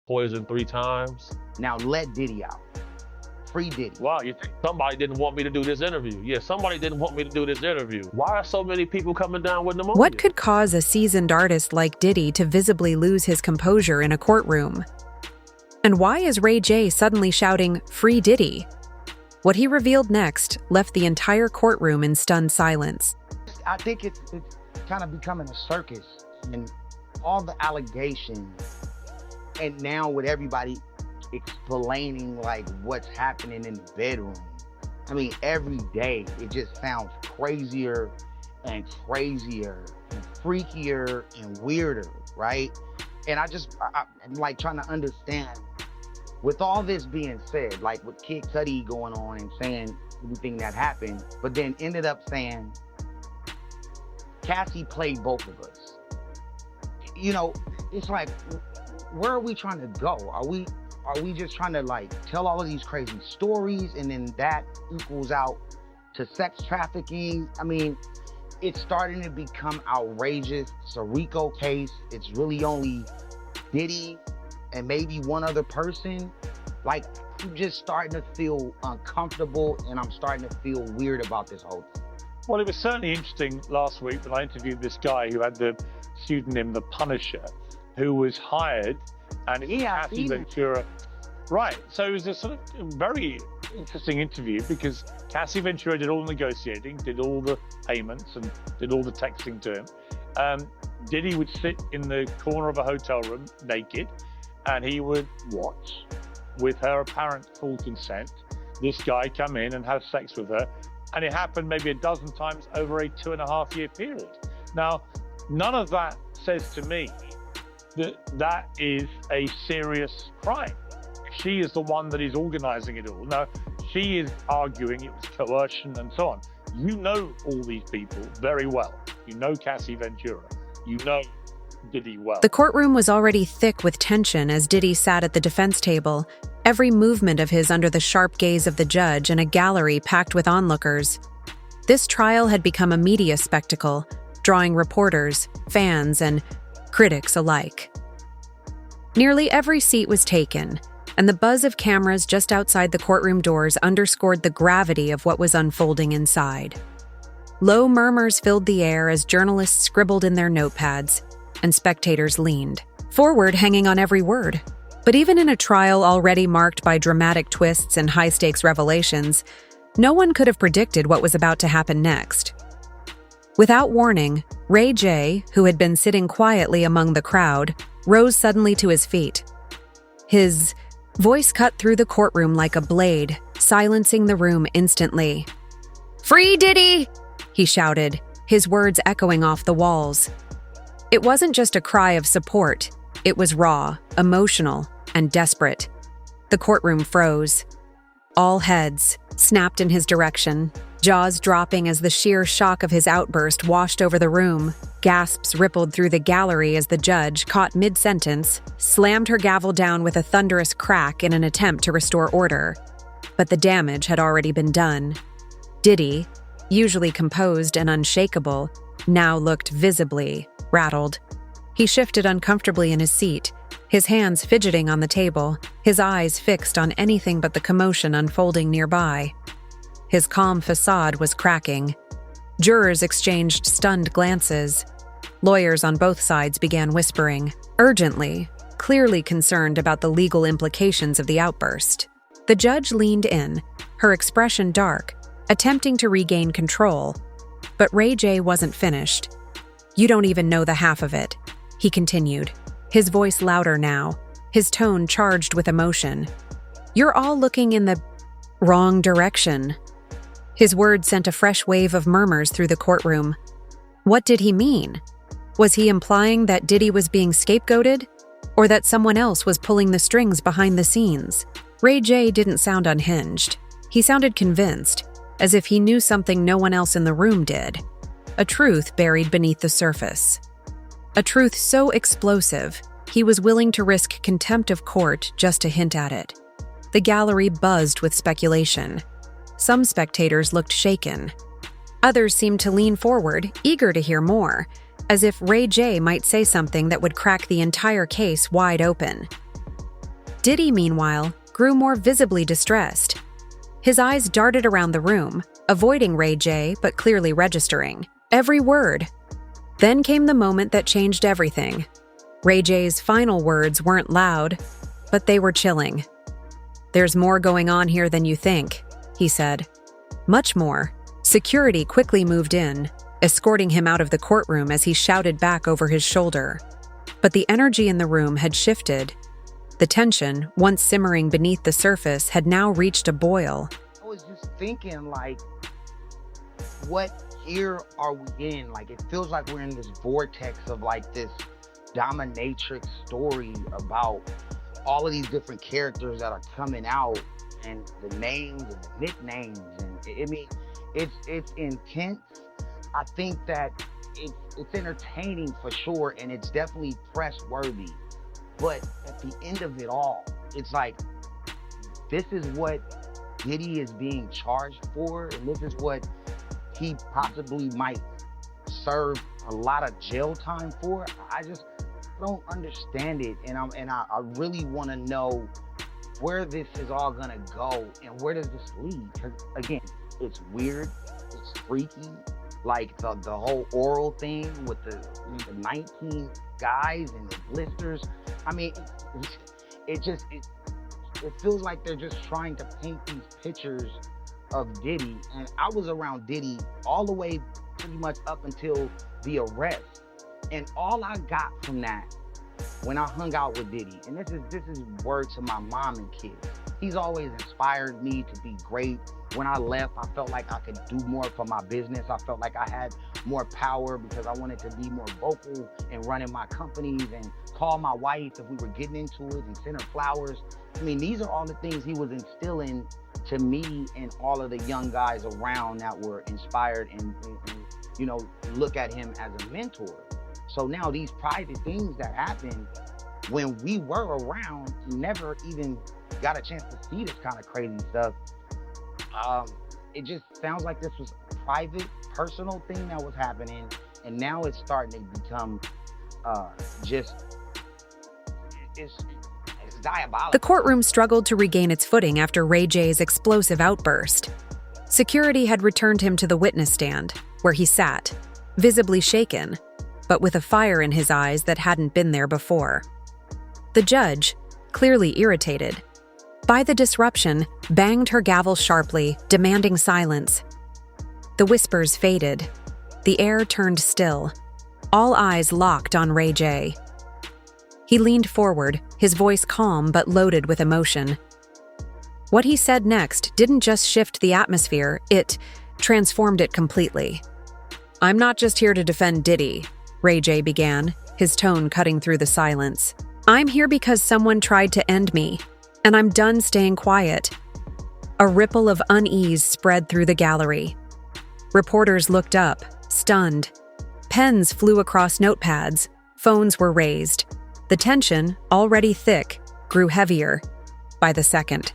poisoned 3 times. Now let Diddy out. Free Diddy. Wow, you think somebody didn't want me to do this interview? Yeah, somebody didn't want me to do this interview. Why are so many people coming down with pneumonia? What could cause a seasoned artist like Diddy to visibly lose his composure in a courtroom? And why is RayJ suddenly shouting, "Free Diddy"? What he revealed next left the entire courtroom in stunned silence. I think it's kind of becoming a circus, and all the allegations, and now with everybody explaining like what's happening in the bedroom. I mean, every day it just sounds crazier and crazier and freakier and weirder, right? And I'm like trying to understand, with all this being said, like with Kid Cudi going on and saying everything that happened, but then ended up saying Cassie played both of us. You know, it's like, where are we trying to go? Are we just trying to like tell all of these crazy stories and then that equals out to sex trafficking? I mean, it's starting to become outrageous. It's a RICO case. It's really only Diddy and maybe one other person. Like, I'm just starting to feel uncomfortable, and I'm starting to feel weird about this whole thing. Well, it was certainly interesting last week when I interviewed this guy who had the pseudonym The Punisher, who was hired, and it was Cassie Ventura. Right, so it was a sort of very interesting interview because Cassie Ventura did all the negotiating, did all the payments, and did all the texting to him. Diddy would sit in the corner of a hotel room naked, and he would watch, with her apparent full consent, this guy come in and have sex with her. And it happened maybe a dozen times over a 2.5-year period. Now, none of that says to me that that is a serious crime. She is the one that is organizing it all. Now, she is arguing it was coercion and so on. You know all these people very well. You know Cassie Ventura. You know Diddy well. The courtroom was already thick with tension as Diddy sat at the defense table, every movement of his under the sharp gaze of the judge and a gallery packed with onlookers. This trial had become a media spectacle, drawing reporters, fans, and critics alike. Nearly every seat was taken, and the buzz of cameras just outside the courtroom doors underscored the gravity of what was unfolding inside. Low murmurs filled the air as journalists scribbled in their notepads, and spectators leaned forward, hanging on every word. But even in a trial already marked by dramatic twists and high-stakes revelations, no one could have predicted what was about to happen next. Without warning, RayJ, who had been sitting quietly among the crowd, rose suddenly to his feet. His voice cut through the courtroom like a blade, silencing the room instantly. "Free Diddy!" he shouted, his words echoing off the walls. It wasn't just a cry of support. It was raw, emotional, and desperate. The courtroom froze. All heads snapped in his direction, jaws dropping as the sheer shock of his outburst washed over the room. Gasps rippled through the gallery as the judge, caught mid-sentence, slammed her gavel down with a thunderous crack in an attempt to restore order. But the damage had already been done. Diddy, usually composed and unshakable, now looked visibly rattled. He shifted uncomfortably in his seat, his hands fidgeting on the table, his eyes fixed on anything but the commotion unfolding nearby. His calm facade was cracking. Jurors exchanged stunned glances. Lawyers on both sides began whispering, urgently, clearly concerned about the legal implications of the outburst. The judge leaned in, her expression dark, attempting to regain control. But RayJ wasn't finished. "You don't even know the half of it," he continued, his voice louder now, his tone charged with emotion. "You're all looking in the wrong direction." His words sent a fresh wave of murmurs through the courtroom. What did he mean? Was he implying that Diddy was being scapegoated, or that someone else was pulling the strings behind the scenes? RayJ didn't sound unhinged. He sounded convinced, as if he knew something no one else in the room did. A truth buried beneath the surface. A truth so explosive, he was willing to risk contempt of court just to hint at it. The gallery buzzed with speculation. Some spectators looked shaken. Others seemed to lean forward, eager to hear more, as if RayJ might say something that would crack the entire case wide open. Diddy, meanwhile, grew more visibly distressed. His eyes darted around the room, avoiding RayJ but clearly registering every word. Then came the moment that changed everything. RayJ's final words weren't loud, but they were chilling. "There's more going on here than you think," he said. Much more. Security quickly moved in, escorting him out of the courtroom as he shouted back over his shoulder. But the energy in the room had shifted. The tension, once simmering beneath the surface, had now reached a boil. I was just thinking, like, what era are we in? Like, it feels like we're in this vortex of, like, this dominatrix story about all of these different characters that are coming out and the names and the nicknames. And I mean, it's intense. I think that it's entertaining for sure, and it's definitely press worthy. But at the end of it all, it's like, this is what Diddy is being charged for, and this is what he possibly might serve a lot of jail time for. I just don't understand it, and I really want to know where this is all gonna go and where does this lead? Because again, it's weird, it's freaky, like the whole oral thing with the 19 guys and the blisters. I mean, it feels like they're just trying to paint these pictures of Diddy, and I was around Diddy all the way pretty much up until the arrest, and all I got from that when I hung out with Diddy, and this is word to my mom and kids, he's always inspired me to be great. When I left, I felt like I could do more for my business. I felt like I had more power because I wanted to be more vocal in running my companies and call my wife if we were getting into it and send her flowers. I mean, these are all the things he was instilling to me and all of the young guys around that were inspired and you know, look at him as a mentor. So now these private things that happened when we were around, never even got a chance to see this kind of crazy stuff. It just sounds like this was a private, personal thing that was happening, and now it's starting to become it's diabolical. The courtroom struggled to regain its footing after RayJ's explosive outburst. Security had returned him to the witness stand, where he sat, visibly shaken, but with a fire in his eyes that hadn't been there before. The judge, clearly irritated by the disruption, banged her gavel sharply, demanding silence. The whispers faded. The air turned still. All eyes locked on RayJ. He leaned forward, his voice calm but loaded with emotion. What he said next didn't just shift the atmosphere, it transformed it completely. "I'm not just here to defend Diddy," RayJ began, his tone cutting through the silence. "I'm here because someone tried to end me, and I'm done staying quiet." A ripple of unease spread through the gallery. Reporters looked up, stunned. Pens flew across notepads. Phones were raised. The tension, already thick, grew heavier by the second.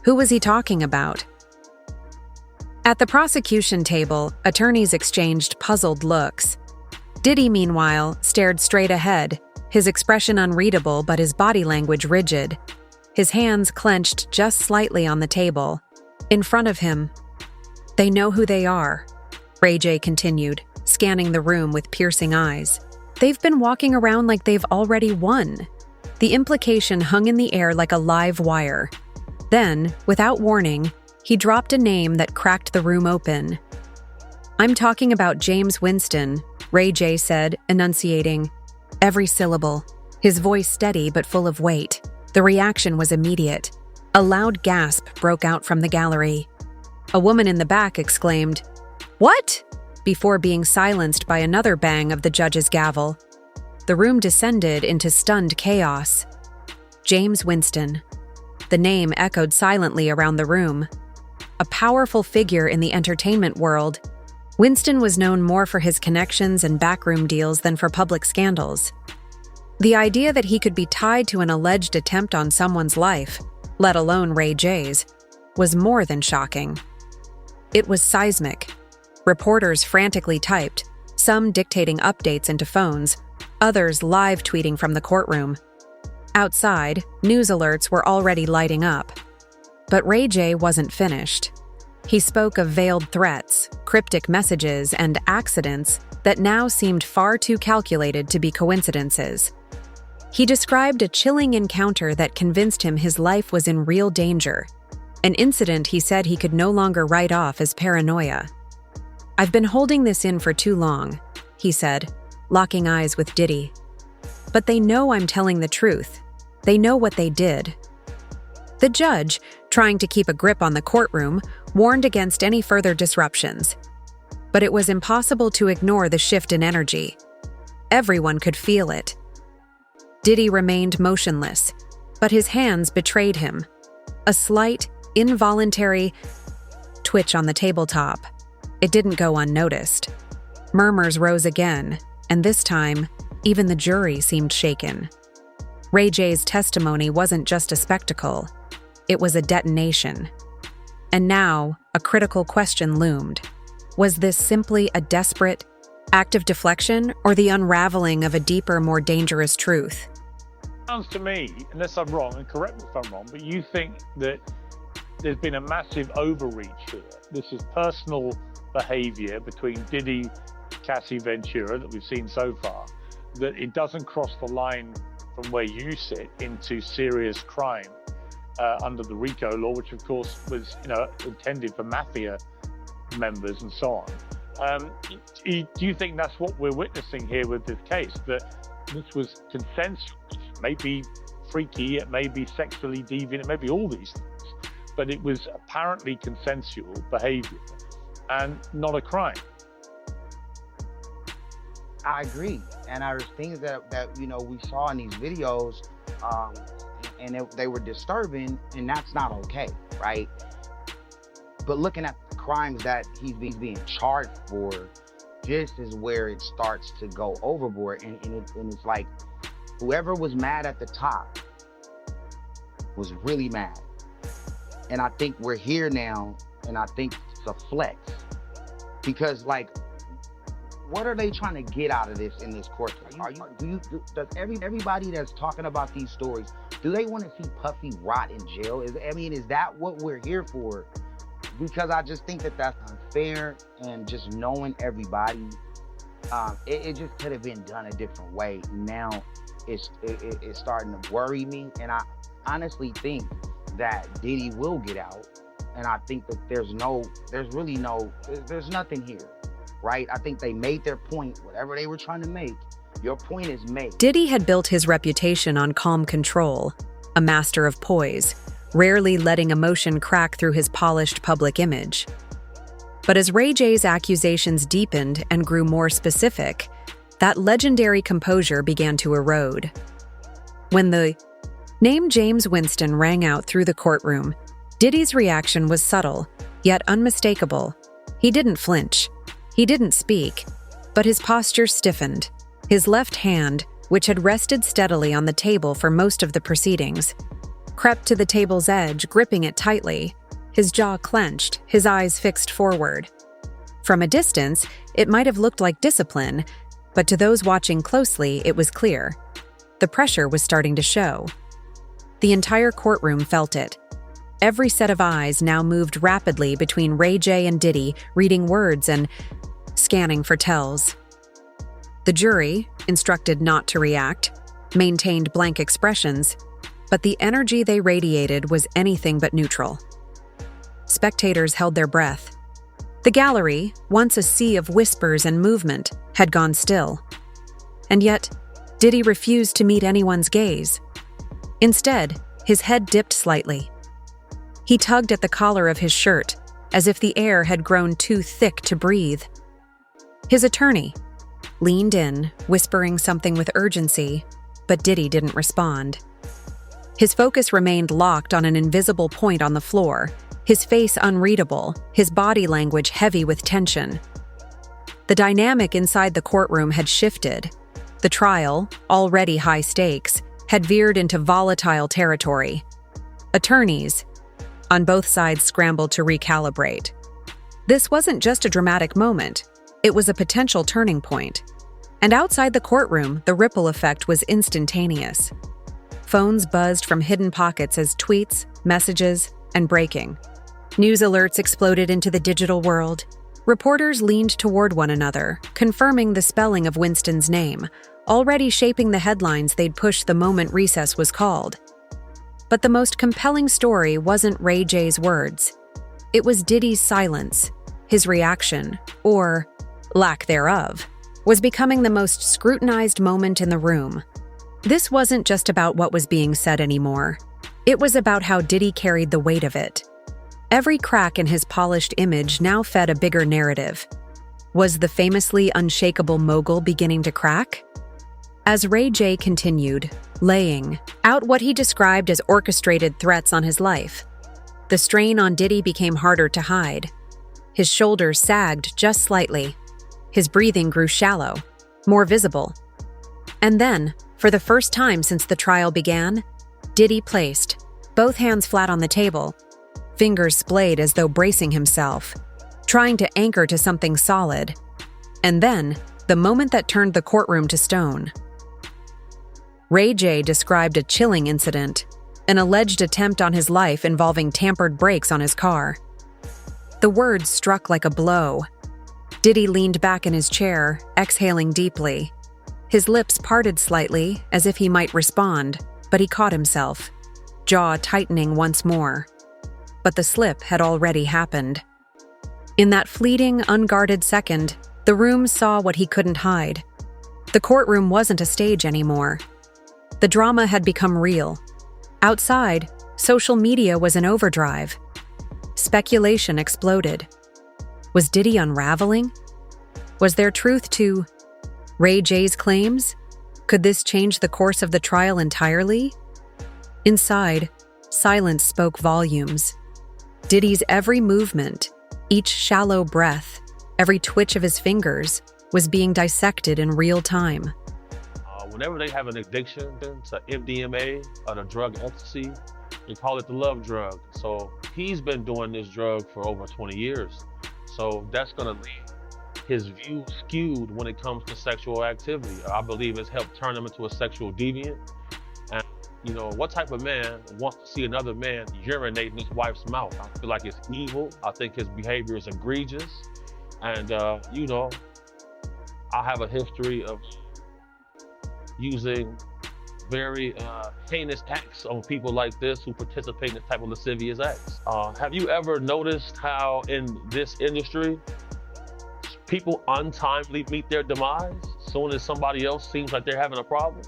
Who was he talking about? At the prosecution table, attorneys exchanged puzzled looks. Diddy, meanwhile, stared straight ahead, his expression unreadable but his body language rigid. His hands clenched just slightly on the table. In front of him. "They know who they are," RayJ continued, scanning the room with piercing eyes. "They've been walking around like they've already won." The implication hung in the air like a live wire. Then, without warning, he dropped a name that cracked the room open. "I'm talking about James Winston," RayJ said, enunciating every syllable, his voice steady but full of weight. The reaction was immediate. A loud gasp broke out from the gallery. A woman in the back exclaimed, "What?" before being silenced by another bang of the judge's gavel. The room descended into stunned chaos. James Winston. The name echoed silently around the room. A powerful figure in the entertainment world, Winston was known more for his connections and backroom deals than for public scandals. The idea that he could be tied to an alleged attempt on someone's life, let alone RayJ's, was more than shocking. It was seismic. Reporters frantically typed, some dictating updates into phones, others live tweeting from the courtroom. Outside, news alerts were already lighting up. But RayJ wasn't finished. He spoke of veiled threats, cryptic messages, and accidents that now seemed far too calculated to be coincidences. He described a chilling encounter that convinced him his life was in real danger, an incident he said he could no longer write off as paranoia. "I've been holding this in for too long," he said, locking eyes with Diddy. "But they know I'm telling the truth. They know what they did." The judge, trying to keep a grip on the courtroom, warned against any further disruptions. But it was impossible to ignore the shift in energy. Everyone could feel it. Diddy remained motionless, but his hands betrayed him. A slight, involuntary twitch on the tabletop. It didn't go unnoticed. Murmurs rose again, and this time, even the jury seemed shaken. RayJ's testimony wasn't just a spectacle. It was a detonation. And now, a critical question loomed. Was this simply a desperate act of deflection or the unraveling of a deeper, more dangerous truth? Sounds to me, unless I'm wrong, and correct me if I'm wrong, but you think that there's been a massive overreach here. This is personal behavior between Diddy, Cassie Ventura that we've seen so far, that it doesn't cross the line from where you sit into serious crime under the RICO law, which of course was, intended for mafia members and so on. Do you think that's what we're witnessing here with this case? That this was consensual, it may be freaky, it may be sexually deviant, it may be all these things, but it was apparently consensual behavior and not a crime. I agree, and there's things that we saw in these videos, and they were disturbing, and that's not okay, right? But looking at the crimes that he's being charged for, this is where it starts to go overboard, and it's like whoever was mad at the top was really mad, and I think we're here now, and I think it's a flex, because like, what are they trying to get out of this in this court? Does everybody that's talking about these stories, do they want to see Puffy rot in jail? Is that what we're here for? Because I just think that that's unfair, and just knowing everybody, it just could have been done a different way. Now it's starting to worry me, and I honestly think that Diddy will get out, and I think that there's nothing here. Right? I think they made their point, whatever they were trying to make. Your point is made. Diddy had built his reputation on calm control, a master of poise, rarely letting emotion crack through his polished public image. But as RayJ's accusations deepened and grew more specific, that legendary composure began to erode. When the name James Winston rang out through the courtroom, Diddy's reaction was subtle, yet unmistakable. He didn't flinch. He didn't speak, but his posture stiffened. His left hand, which had rested steadily on the table for most of the proceedings, crept to the table's edge, gripping it tightly. His jaw clenched, his eyes fixed forward. From a distance, it might have looked like discipline, but to those watching closely, it was clear. The pressure was starting to show. The entire courtroom felt it. Every set of eyes now moved rapidly between RayJ and Diddy, reading words and scanning for tells. The jury, instructed not to react, maintained blank expressions, but the energy they radiated was anything but neutral. Spectators held their breath. The gallery, once a sea of whispers and movement, had gone still. And yet, Diddy refused to meet anyone's gaze. Instead, his head dipped slightly. He tugged at the collar of his shirt, as if the air had grown too thick to breathe. His attorney leaned in, whispering something with urgency, but Diddy didn't respond. His focus remained locked on an invisible point on the floor, his face unreadable, his body language heavy with tension. The dynamic inside the courtroom had shifted. The trial, already high stakes, had veered into volatile territory. Attorneys on both sides scrambled to recalibrate. This wasn't just a dramatic moment, it was a potential turning point. And outside the courtroom, the ripple effect was instantaneous. Phones buzzed from hidden pockets as tweets, messages, and breaking. News alerts exploded into the digital world. Reporters leaned toward one another, confirming the spelling of Winston's name, already shaping the headlines they'd push the moment recess was called. But the most compelling story wasn't RayJ's words. It was Diddy's silence. His reaction, or lack thereof, was becoming the most scrutinized moment in the room. This wasn't just about what was being said anymore. It was about how Diddy carried the weight of it. Every crack in his polished image now fed a bigger narrative. Was the famously unshakable mogul beginning to crack? As RayJ continued, laying out what he described as orchestrated threats on his life, the strain on Diddy became harder to hide. His shoulders sagged just slightly. His breathing grew shallow, more visible. And then, for the first time since the trial began, Diddy placed, both hands flat on the table, fingers splayed as though bracing himself, trying to anchor to something solid. And then, the moment that turned the courtroom to stone. RayJ described a chilling incident, an alleged attempt on his life involving tampered brakes on his car. The words struck like a blow. Diddy leaned back in his chair, exhaling deeply. His lips parted slightly, as if he might respond, but he caught himself, jaw tightening once more. But the slip had already happened. In that fleeting, unguarded second, the room saw what he couldn't hide. The courtroom wasn't a stage anymore. The drama had become real. Outside, social media was in overdrive. Speculation exploded. Was Diddy unraveling? Was there truth to RayJ's claims? Could this change the course of the trial entirely? Inside, silence spoke volumes. Diddy's every movement, each shallow breath, every twitch of his fingers, was being dissected in real time. Whenever they have an addiction to MDMA or the drug ecstasy, they call it the love drug. So he's been doing this drug for over 20 years. So that's gonna leave his view skewed when it comes to sexual activity. I believe it's helped turn him into a sexual deviant. And what type of man wants to see another man urinate in his wife's mouth? I feel like it's evil. I think his behavior is egregious. And I have a history of using very heinous acts on people like this who participate in this type of lascivious acts. Have you ever noticed how in this industry, people untimely meet their demise as soon as somebody else seems like they're having a problem?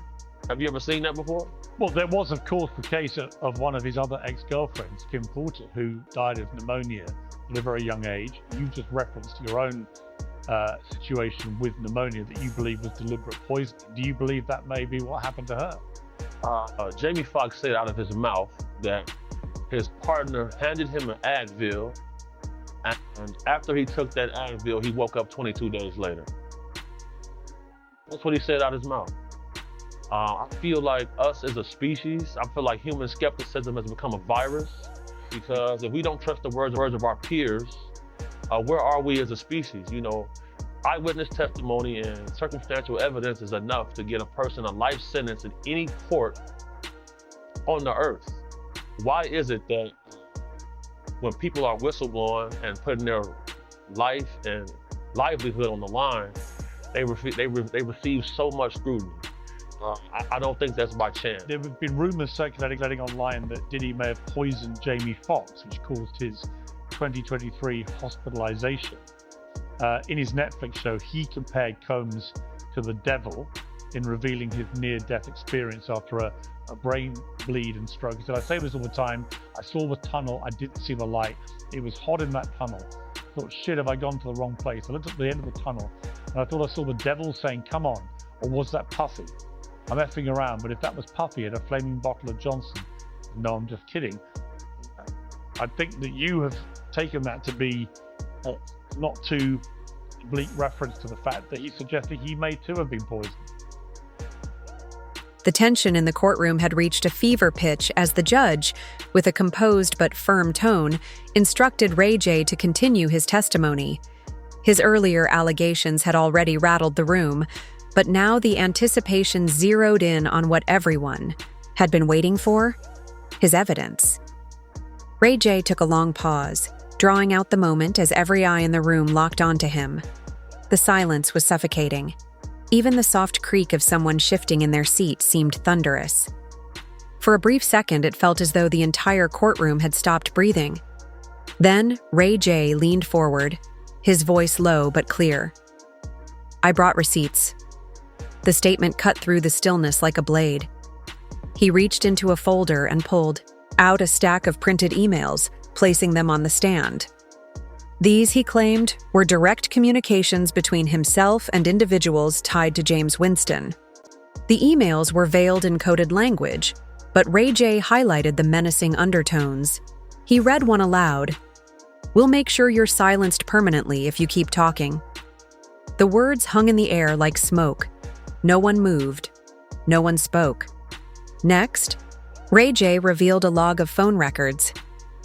Have you ever seen that before? Well, there was, of course, the case of one of his other ex-girlfriends, Kim Porter, who died of pneumonia at a very young age. You just referenced your own situation with pneumonia that you believe was deliberate poisoning. Do you believe that may be what happened to her? Jamie Foxx said out of his mouth that his partner handed him an Advil, and after he took that Advil, he woke up 22 days later. That's what he said out of his mouth. I feel like us as a species, I feel like human skepticism has become a virus, because if we don't trust the words of our peers, where are we as a species? Eyewitness testimony and circumstantial evidence is enough to get a person a life sentence in any court on the earth. Why is it that when people are whistleblowing and putting their life and livelihood on the line, they receive so much scrutiny? I don't think that's by chance. There have been rumors circulating online that Diddy may have poisoned Jamie Foxx, which caused his 2023 hospitalization. In his Netflix show, he compared Combs to the devil in revealing his near-death experience after a brain bleed and stroke. He said, I say this all the time, I saw the tunnel, I didn't see the light. It was hot in that tunnel. I thought, shit, have I gone to the wrong place? I looked at the end of the tunnel and I thought I saw the devil saying, come on, or was that Puffy? I'm effing around, but if that was Puffy at a flaming bottle of Johnson, no, I'm just kidding. I think that you have taken that to be not too bleak reference to the fact that he suggested he may too have been poisoned. The tension in the courtroom had reached a fever pitch as the judge, with a composed but firm tone, instructed RayJ to continue his testimony. His earlier allegations had already rattled the room, but now the anticipation zeroed in on what everyone had been waiting for? His evidence. RayJ took a long pause, drawing out the moment as every eye in the room locked onto him. The silence was suffocating. Even the soft creak of someone shifting in their seat seemed thunderous. For a brief second, it felt as though the entire courtroom had stopped breathing. Then, RayJ leaned forward, his voice low but clear. "I brought receipts." The statement cut through the stillness like a blade. He reached into a folder and pulled out a stack of printed emails, placing them on the stand. These, he claimed, were direct communications between himself and individuals tied to James Winston. The emails were veiled in coded language, but RayJ highlighted the menacing undertones. He read one aloud. "We'll make sure you're silenced permanently if you keep talking." The words hung in the air like smoke. No one moved. No one spoke. Next, RayJ revealed a log of phone records.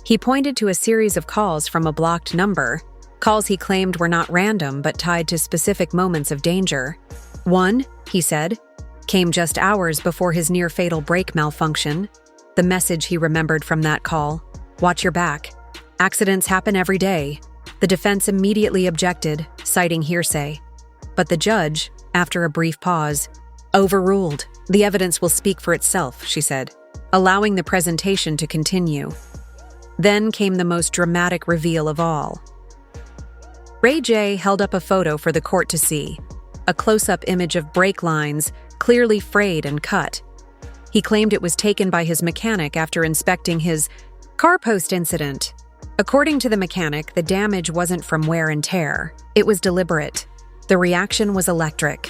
He pointed to a series of calls from a blocked number, calls he claimed were not random but tied to specific moments of danger. One, he said, came just hours before his near-fatal brake malfunction. The message he remembered from that call: "Watch your back. Accidents happen every day." The defense immediately objected, citing hearsay. But the judge, after a brief pause, overruled. "The evidence will speak for itself," she said, allowing the presentation to continue. Then came the most dramatic reveal of all. RayJ held up a photo for the court to see, a close-up image of brake lines, clearly frayed and cut. He claimed it was taken by his mechanic after inspecting his car post incident. According to the mechanic, the damage wasn't from wear and tear. It was deliberate. The reaction was electric.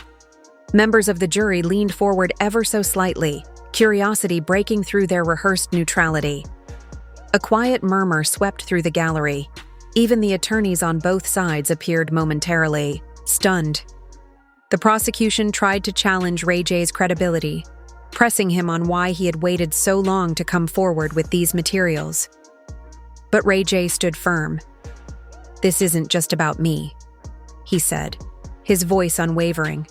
Members of the jury leaned forward ever so slightly, curiosity breaking through their rehearsed neutrality. A quiet murmur swept through the gallery. Even the attorneys on both sides appeared momentarily stunned. The prosecution tried to challenge RayJ's credibility, pressing him on why he had waited so long to come forward with these materials. But RayJ stood firm. "This isn't just about me," he said, his voice unwavering.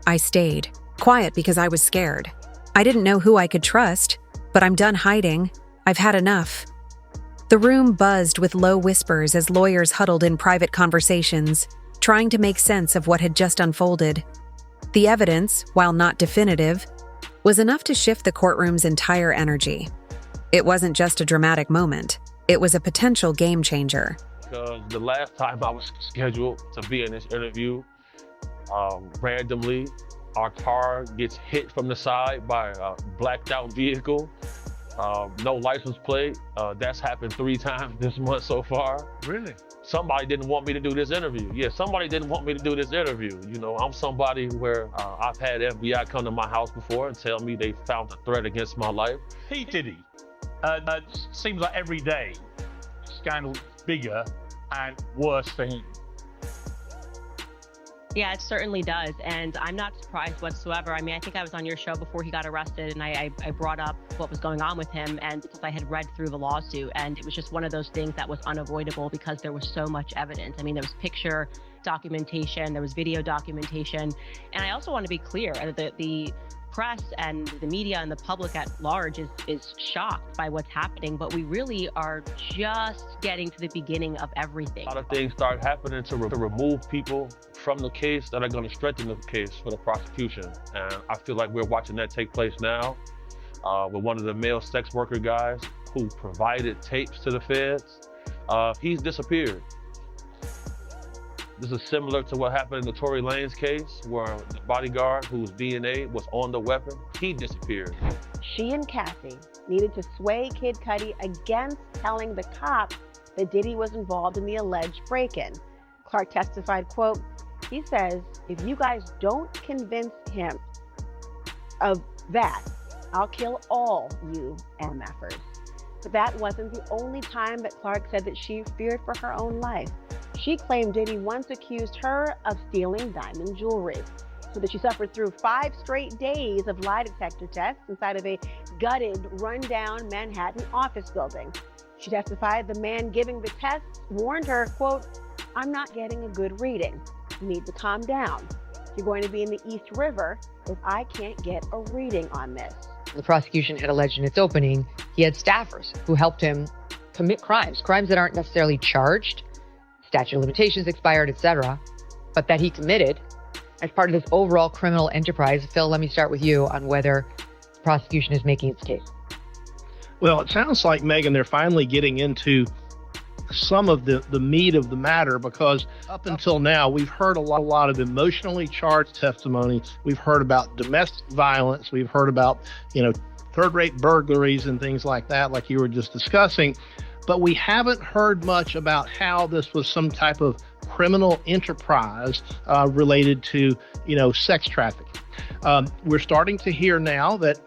"I stayed quiet because I was scared. I didn't know who I could trust, but I'm done hiding. I've had enough." The room buzzed with low whispers as lawyers huddled in private conversations, trying to make sense of what had just unfolded. The evidence, while not definitive, was enough to shift the courtroom's entire energy. It wasn't just a dramatic moment. It was a potential game changer. Because the last time I was scheduled to be in this interview, randomly, our car gets hit from the side by a blacked out vehicle. No license plate. That's happened 3 times this month so far. Really? Somebody didn't want me to do this interview. Yeah, somebody didn't want me to do this interview. You know, I'm somebody where I've had FBI come to my house before and tell me they found a threat against my life. Diddy. Seems like every day, scandal bigger and worse for him. Yeah, it certainly does. And I'm not surprised whatsoever. I mean, I think I was on your show before he got arrested and I brought up what was going on with him, and because I had read through the lawsuit, and it was just one of those things that was unavoidable because there was so much evidence. I mean, there was picture documentation, there was video documentation. And I also want to be clear that the press and the media and the public at large is shocked by what's happening, but we really are just getting to the beginning of everything. A lot of things start happening to remove people from the case that are going to strengthen the case for the prosecution. And I feel like we're watching that take place now with one of the male sex worker guys who provided tapes to the feds. He's disappeared. This is similar to what happened in the Tory Lanez case, where the bodyguard whose DNA was on the weapon, he disappeared. She and Cassie needed to sway Kid Cudi against telling the cops that Diddy was involved in the alleged break-in. Clark testified, quote, he says, "If you guys don't convince him of that, I'll kill all you MFers." But that wasn't the only time that Clark said that she feared for her own life. She claimed Diddy once accused her of stealing diamond jewelry, so that she suffered through 5 straight days of lie detector tests inside of a gutted, run-down Manhattan office building. She testified the man giving the tests warned her, quote, "I'm not getting a good reading. You need to calm down. You're going to be in the East River if I can't get a reading on this." the prosecution had alleged in its opening, he had staffers who helped him commit crimes that aren't necessarily charged, statute of limitations expired, etc., but that he committed as part of this overall criminal enterprise. Phil, let me start with you on whether the prosecution is making its case. Well, it sounds like, Megan, they're finally getting into some of the meat of the matter, because up until now, we've heard a lot of emotionally charged testimony. We've heard about domestic violence. We've heard about, third-rate burglaries and things like that, like you were just discussing. But we haven't heard much about how this was some type of criminal enterprise related to, sex trafficking. We're starting to hear now that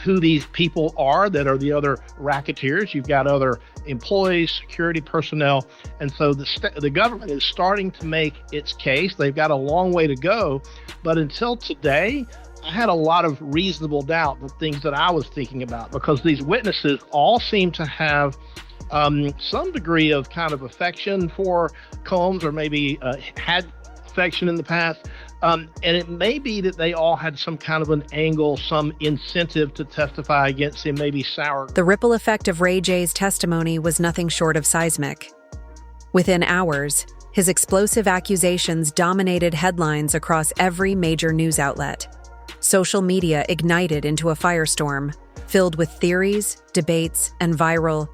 who these people are that are the other racketeers. You've got other employees, security personnel, and so the government is starting to make its case. They've got a long way to go, but until today, I had a lot of reasonable doubt, the things that I was thinking about, because these witnesses all seem to have some degree of kind of affection for Combs, or maybe had affection in the past. And it may be that they all had some kind of an angle, some incentive to testify against him, maybe sour. The ripple effect of RayJ's testimony was nothing short of seismic. Within hours, his explosive accusations dominated headlines across every major news outlet. Social media ignited into a firestorm, filled with theories, debates, and viral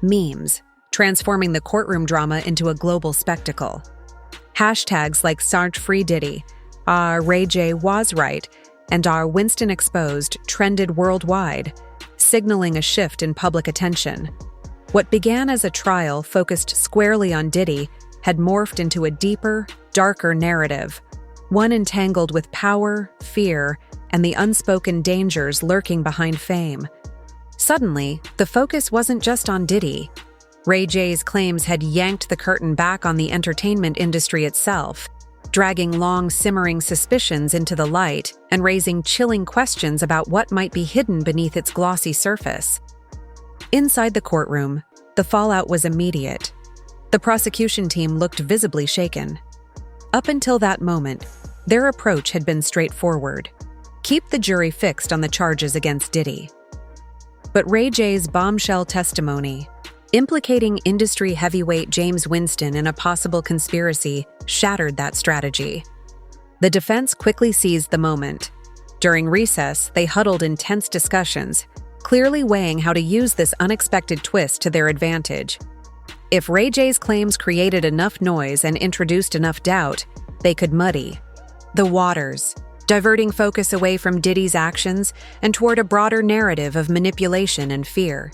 memes, transforming the courtroom drama into a global spectacle. Hashtags like "Sarge Free Diddy," RayJ was right, and Winston exposed trended worldwide, signaling a shift in public attention. What began as a trial focused squarely on Diddy had morphed into a deeper, darker narrative, one entangled with power, fear, and the unspoken dangers lurking behind fame. Suddenly, the focus wasn't just on Diddy. RayJ's claims had yanked the curtain back on the entertainment industry itself, dragging long, simmering suspicions into the light and raising chilling questions about what might be hidden beneath its glossy surface. Inside the courtroom, the fallout was immediate. The prosecution team looked visibly shaken. Up until that moment, their approach had been straightforward: keep the jury fixed on the charges against Diddy. But RayJ's bombshell testimony, implicating industry heavyweight James Winston in a possible conspiracy, shattered that strategy. The defense quickly seized the moment. During recess, they huddled in tense discussions, clearly weighing how to use this unexpected twist to their advantage. If RayJ's claims created enough noise and introduced enough doubt, they could muddy the waters, diverting focus away from Diddy's actions and toward a broader narrative of manipulation and fear.